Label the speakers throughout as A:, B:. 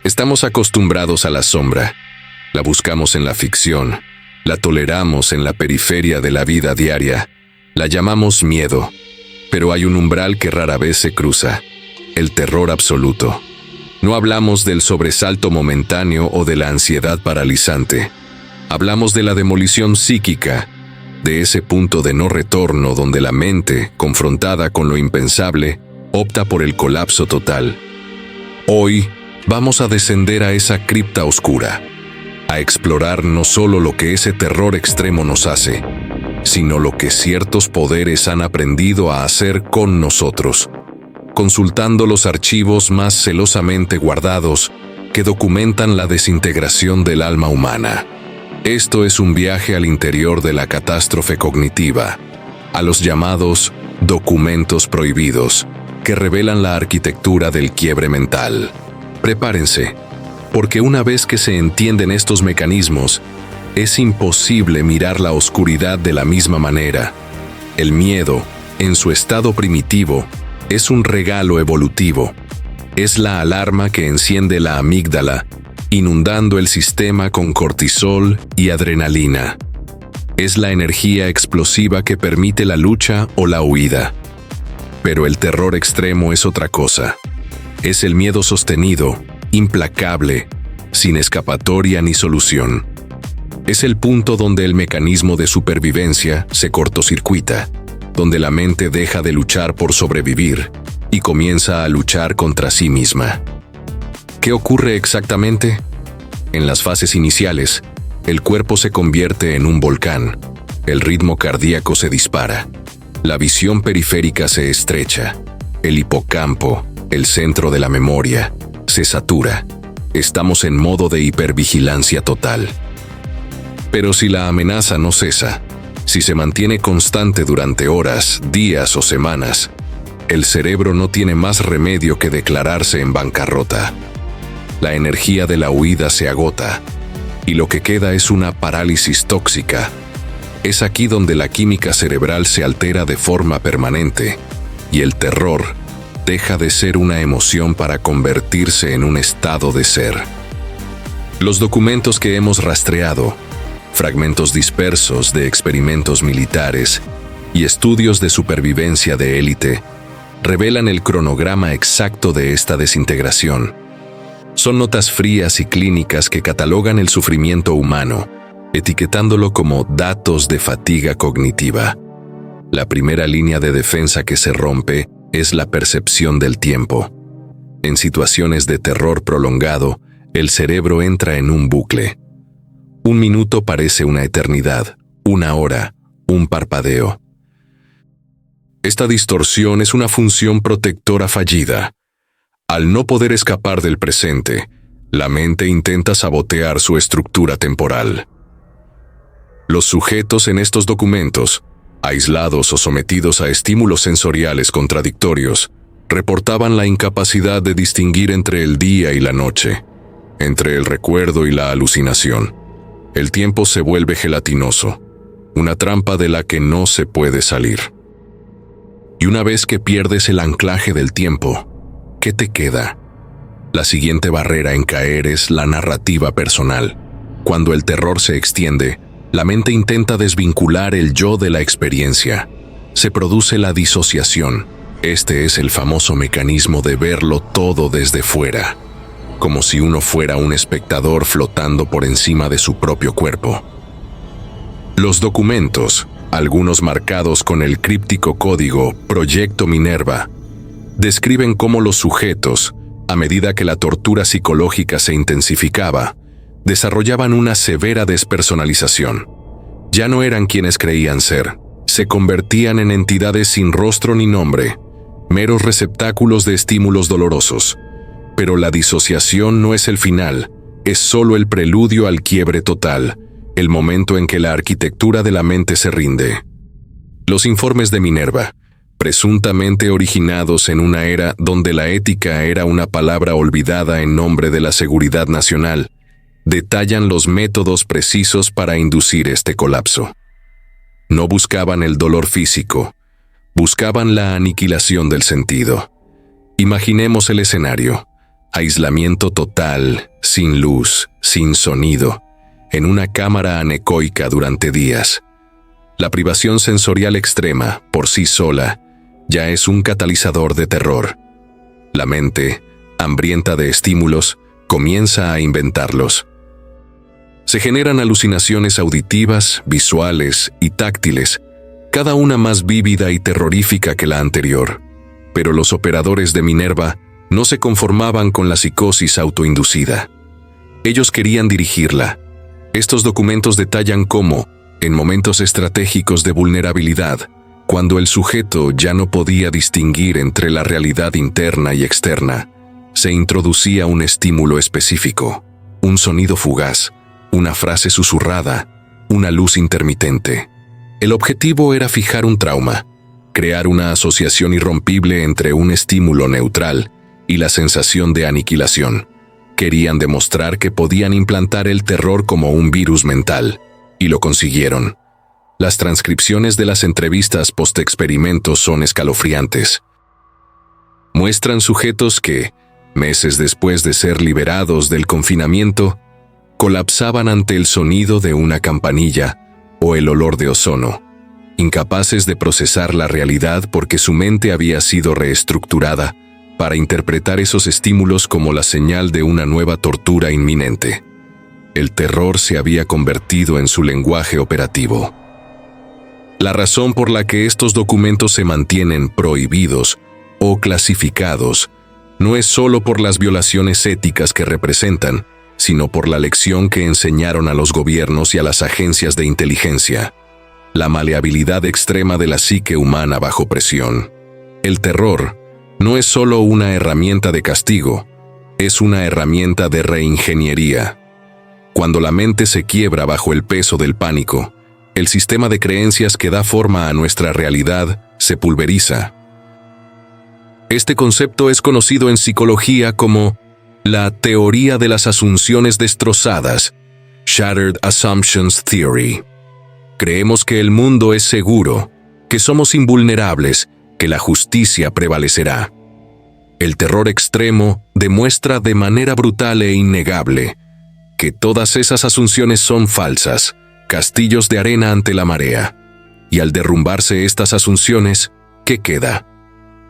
A: Estamos acostumbrados a la sombra. La buscamos en la ficción. La toleramos en la periferia de la vida diaria. La llamamos miedo. Pero hay un umbral que rara vez se cruza: el terror absoluto. No hablamos del sobresalto momentáneo o de la ansiedad paralizante. Hablamos de la demolición psíquica, de ese punto de no retorno donde la mente, confrontada con lo impensable, opta por el colapso total. Hoy vamos a descender a esa cripta oscura, a explorar no solo lo que ese terror extremo nos hace, sino lo que ciertos poderes han aprendido a hacer con nosotros, consultando los archivos más celosamente guardados que documentan la desintegración del alma humana. Esto es un viaje al interior de la catástrofe cognitiva, a los llamados documentos prohibidos, que revelan la arquitectura del quiebre mental. Prepárense, porque una vez que se entienden estos mecanismos, es imposible mirar la oscuridad de la misma manera. El miedo, en su estado primitivo, es un regalo evolutivo. Es la alarma que enciende la amígdala, inundando el sistema con cortisol y adrenalina. Es la energía explosiva que permite la lucha o la huida. Pero el terror extremo es otra cosa. Es el miedo sostenido, implacable, sin escapatoria ni solución. Es el punto donde el mecanismo de supervivencia se cortocircuita, donde la mente deja de luchar por sobrevivir y comienza a luchar contra sí misma. ¿Qué ocurre exactamente? En las fases iniciales, el cuerpo se convierte en un volcán, el ritmo cardíaco se dispara, la visión periférica se estrecha, el hipocampo, el centro de la memoria, se satura. Estamos en modo de hipervigilancia total. Pero si la amenaza no cesa, si se mantiene constante durante horas, días o semanas, el cerebro no tiene más remedio que declararse en bancarrota. La energía de la huida se agota, y lo que queda es una parálisis tóxica. Es aquí donde la química cerebral se altera de forma permanente, y el terror deja de ser una emoción para convertirse en un estado de ser. Los documentos que hemos rastreado, fragmentos dispersos de experimentos militares y estudios de supervivencia de élite, revelan el cronograma exacto de esta desintegración. Son notas frías y clínicas que catalogan el sufrimiento humano, etiquetándolo como datos de fatiga cognitiva. La primera línea de defensa que se rompe es la percepción del tiempo. En situaciones de terror prolongado, el cerebro entra en un bucle. Un minuto parece una eternidad, una hora, un parpadeo. Esta distorsión es una función protectora fallida. Al no poder escapar del presente, la mente intenta sabotear su estructura temporal. Los sujetos en estos documentos, aislados o sometidos a estímulos sensoriales contradictorios, reportaban la incapacidad de distinguir entre el día y la noche, entre el recuerdo y la alucinación. El tiempo se vuelve gelatinoso, una trampa de la que no se puede salir. Y una vez que pierdes el anclaje del tiempo, ¿qué te queda? La siguiente barrera en caer es la narrativa personal. Cuando el terror se extiende, la mente intenta desvincular el yo de la experiencia. Se produce la disociación. Este es el famoso mecanismo de verlo todo desde fuera, como si uno fuera un espectador flotando por encima de su propio cuerpo. Los documentos, algunos marcados con el críptico código Proyecto Minerva, describen cómo los sujetos, a medida que la tortura psicológica se intensificaba, desarrollaban una severa despersonalización. Ya no eran quienes creían ser, se convertían en entidades sin rostro ni nombre, meros receptáculos de estímulos dolorosos. Pero la disociación no es el final, es solo el preludio al quiebre total, el momento en que la arquitectura de la mente se rinde. Los informes de Minerva, presuntamente originados en una era donde la ética era una palabra olvidada en nombre de la seguridad nacional, detallan los métodos precisos para inducir este colapso. No buscaban el dolor físico, buscaban la aniquilación del sentido. Imaginemos el escenario. Aislamiento total, sin luz, sin sonido, en una cámara anecoica durante días. La privación sensorial extrema, por sí sola, ya es un catalizador de terror. La mente, hambrienta de estímulos, comienza a inventarlos. Se generan alucinaciones auditivas, visuales y táctiles, cada una más vívida y terrorífica que la anterior. Pero los operadores de Minerva no se conformaban con la psicosis autoinducida. Ellos querían dirigirla. Estos documentos detallan cómo, en momentos estratégicos de vulnerabilidad, cuando el sujeto ya no podía distinguir entre la realidad interna y externa, se introducía un estímulo específico, un sonido fugaz, una frase susurrada, una luz intermitente. El objetivo era fijar un trauma, crear una asociación irrompible entre un estímulo neutral y la sensación de aniquilación. Querían demostrar que podían implantar el terror como un virus mental, y lo consiguieron. Las transcripciones de las entrevistas post-experimento son escalofriantes. Muestran sujetos que, meses después de ser liberados del confinamiento, colapsaban ante el sonido de una campanilla o el olor de ozono, incapaces de procesar la realidad porque su mente había sido reestructurada para interpretar esos estímulos como la señal de una nueva tortura inminente. El terror se había convertido en su lenguaje operativo. La razón por la que estos documentos se mantienen prohibidos o clasificados no es solo por las violaciones éticas que representan, sino por la lección que enseñaron a los gobiernos y a las agencias de inteligencia: la maleabilidad extrema de la psique humana bajo presión. El terror no es solo una herramienta de castigo, es una herramienta de reingeniería. Cuando la mente se quiebra bajo el peso del pánico, el sistema de creencias que da forma a nuestra realidad se pulveriza. Este concepto es conocido en psicología como la teoría de las asunciones destrozadas, Shattered Assumptions Theory. Creemos que el mundo es seguro, que somos invulnerables, que la justicia prevalecerá. El terror extremo demuestra de manera brutal e innegable que todas esas asunciones son falsas, castillos de arena ante la marea. Y al derrumbarse estas asunciones, ¿qué queda?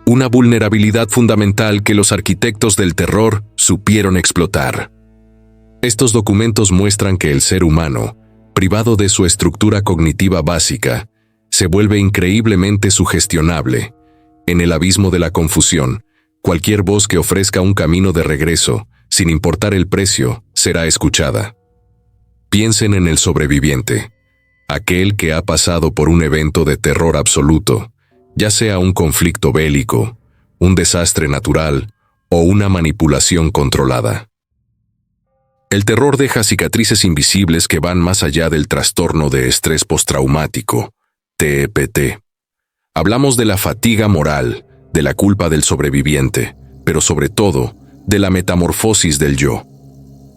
A: Una vulnerabilidad fundamental que los arquitectos del terror supieron explotar. Estos documentos muestran que el ser humano, privado de su estructura cognitiva básica, se vuelve increíblemente sugestionable. En el abismo de la confusión, cualquier voz que ofrezca un camino de regreso, sin importar el precio, será escuchada. Piensen en el sobreviviente, aquel que ha pasado por un evento de terror absoluto, ya sea un conflicto bélico, un desastre natural o una manipulación controlada. El terror deja cicatrices invisibles que van más allá del trastorno de estrés postraumático, TEPT. Hablamos de la fatiga moral, de la culpa del sobreviviente, pero sobre todo, de la metamorfosis del yo.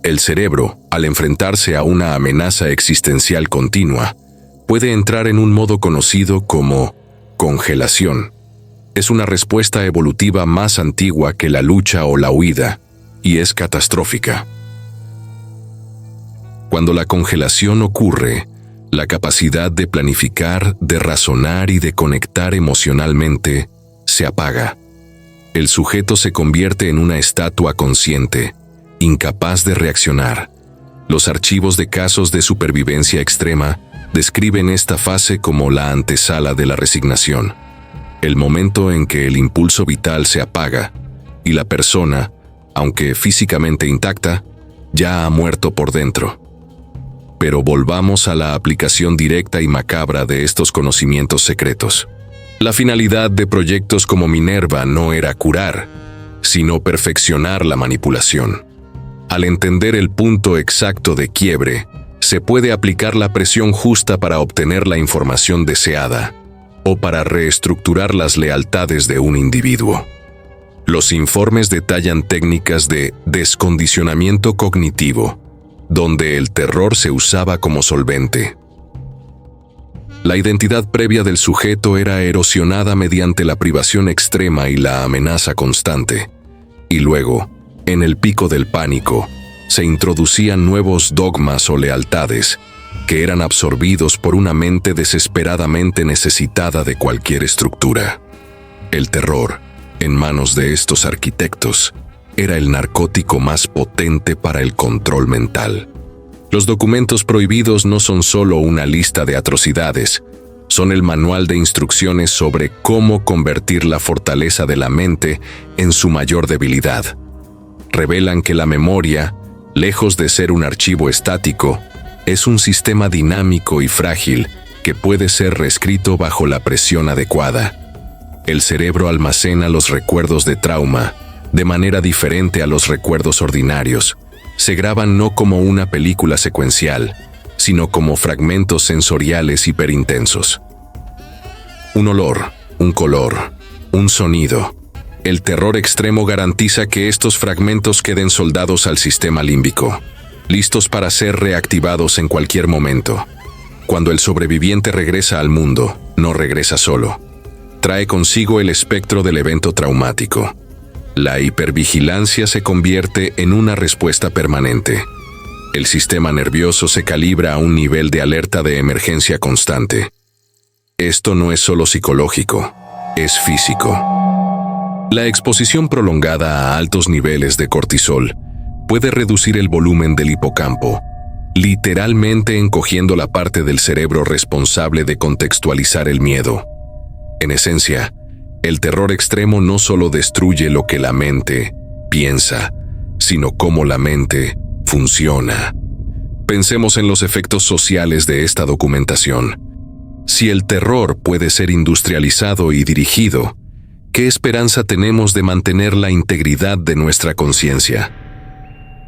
A: El cerebro, al enfrentarse a una amenaza existencial continua, puede entrar en un modo conocido como congelación. Es una respuesta evolutiva más antigua que la lucha o la huida, y es catastrófica. Cuando la congelación ocurre, la capacidad de planificar, de razonar y de conectar emocionalmente se apaga. El sujeto se convierte en una estatua consciente, incapaz de reaccionar. Los archivos de casos de supervivencia extrema describen esta fase como la antesala de la resignación, el momento en que el impulso vital se apaga y la persona, aunque físicamente intacta, ya ha muerto por dentro. Pero volvamos a la aplicación directa y macabra de estos conocimientos secretos. La finalidad de proyectos como Minerva no era curar, sino perfeccionar la manipulación. Al entender el punto exacto de quiebre, se puede aplicar la presión justa para obtener la información deseada o para reestructurar las lealtades de un individuo. Los informes detallan técnicas de descondicionamiento cognitivo, donde el terror se usaba como solvente. La identidad previa del sujeto era erosionada mediante la privación extrema y la amenaza constante, y luego, En el pico del pánico, se introducían nuevos dogmas o lealtades que eran absorbidos por una mente desesperadamente necesitada de cualquier estructura. El terror, en manos de estos arquitectos, era el narcótico más potente para el control mental. Los documentos prohibidos no son solo una lista de atrocidades, son el manual de instrucciones sobre cómo convertir la fortaleza de la mente en su mayor debilidad. Revelan que la memoria, lejos de ser un archivo estático, es un sistema dinámico y frágil que puede ser reescrito bajo la presión adecuada. El cerebro almacena los recuerdos de trauma de manera diferente a los recuerdos ordinarios. Se graban no como una película secuencial, sino como fragmentos sensoriales hiperintensos. Un olor, un color, un sonido. El terror extremo garantiza que estos fragmentos queden soldados al sistema límbico, listos para ser reactivados en cualquier momento. Cuando el sobreviviente regresa al mundo, no regresa solo. Trae consigo el espectro del evento traumático. La hipervigilancia se convierte en una respuesta permanente. El sistema nervioso se calibra a un nivel de alerta de emergencia constante. Esto no es solo psicológico, es físico. La exposición prolongada a altos niveles de cortisol puede reducir el volumen del hipocampo, literalmente encogiendo la parte del cerebro responsable de contextualizar el miedo. En esencia, el terror extremo no solo destruye lo que la mente piensa, sino cómo la mente funciona. Pensemos en los efectos sociales de esta documentación. Si el terror puede ser industrializado y dirigido, ¿qué esperanza tenemos de mantener la integridad de nuestra conciencia?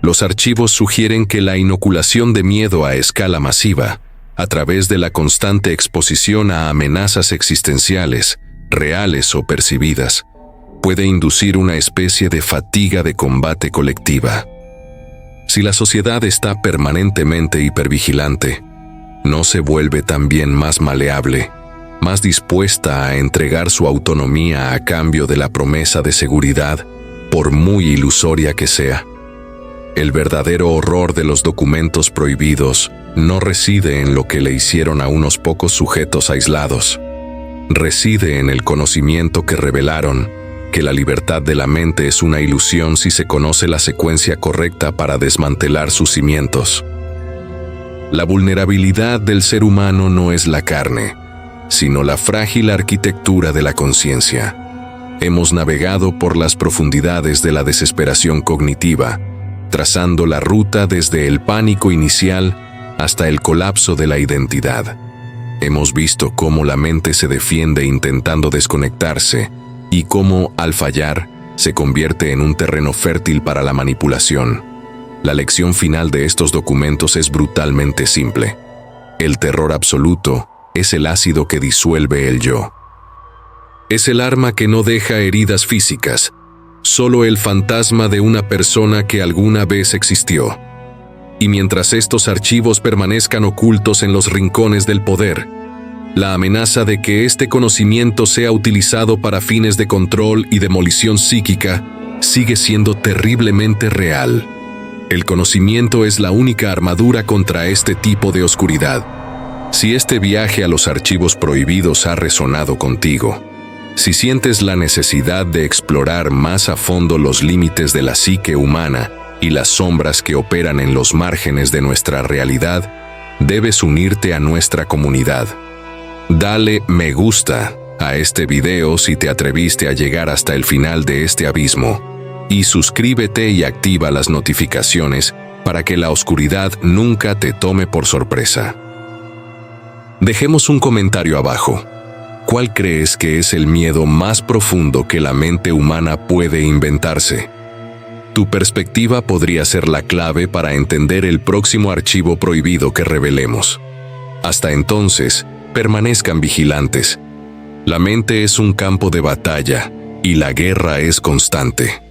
A: Los archivos sugieren que la inoculación de miedo a escala masiva, a través de la constante exposición a amenazas existenciales, reales o percibidas, puede inducir una especie de fatiga de combate colectiva. Si la sociedad está permanentemente hipervigilante, ¿no se vuelve también más maleable, más dispuesta a entregar su autonomía a cambio de la promesa de seguridad, por muy ilusoria que sea? El verdadero horror de los documentos prohibidos no reside en lo que le hicieron a unos pocos sujetos aislados. Reside en el conocimiento que revelaron que la libertad de la mente es una ilusión si se conoce la secuencia correcta para desmantelar sus cimientos. La vulnerabilidad del ser humano no es la carne, sino la frágil arquitectura de la conciencia. Hemos navegado por las profundidades de la desesperación cognitiva, trazando la ruta desde el pánico inicial hasta el colapso de la identidad. Hemos visto cómo la mente se defiende intentando desconectarse y cómo, al fallar, se convierte en un terreno fértil para la manipulación. La lección final de estos documentos es brutalmente simple. El terror absoluto es el ácido que disuelve el yo. Es el arma que no deja heridas físicas, solo el fantasma de una persona que alguna vez existió. Y mientras estos archivos permanezcan ocultos en los rincones del poder, la amenaza de que este conocimiento sea utilizado para fines de control y demolición psíquica sigue siendo terriblemente real. El conocimiento es la única armadura contra este tipo de oscuridad. Si este viaje a los archivos prohibidos ha resonado contigo, si sientes la necesidad de explorar más a fondo los límites de la psique humana y las sombras que operan en los márgenes de nuestra realidad, debes unirte a nuestra comunidad. Dale me gusta a este video si te atreviste a llegar hasta el final de este abismo, y suscríbete y activa las notificaciones para que la oscuridad nunca te tome por sorpresa. Dejemos un comentario abajo. ¿Cuál crees que es el miedo más profundo que la mente humana puede inventarse? Tu perspectiva podría ser la clave para entender el próximo archivo prohibido que revelemos. Hasta entonces, permanezcan vigilantes. La mente es un campo de batalla y la guerra es constante.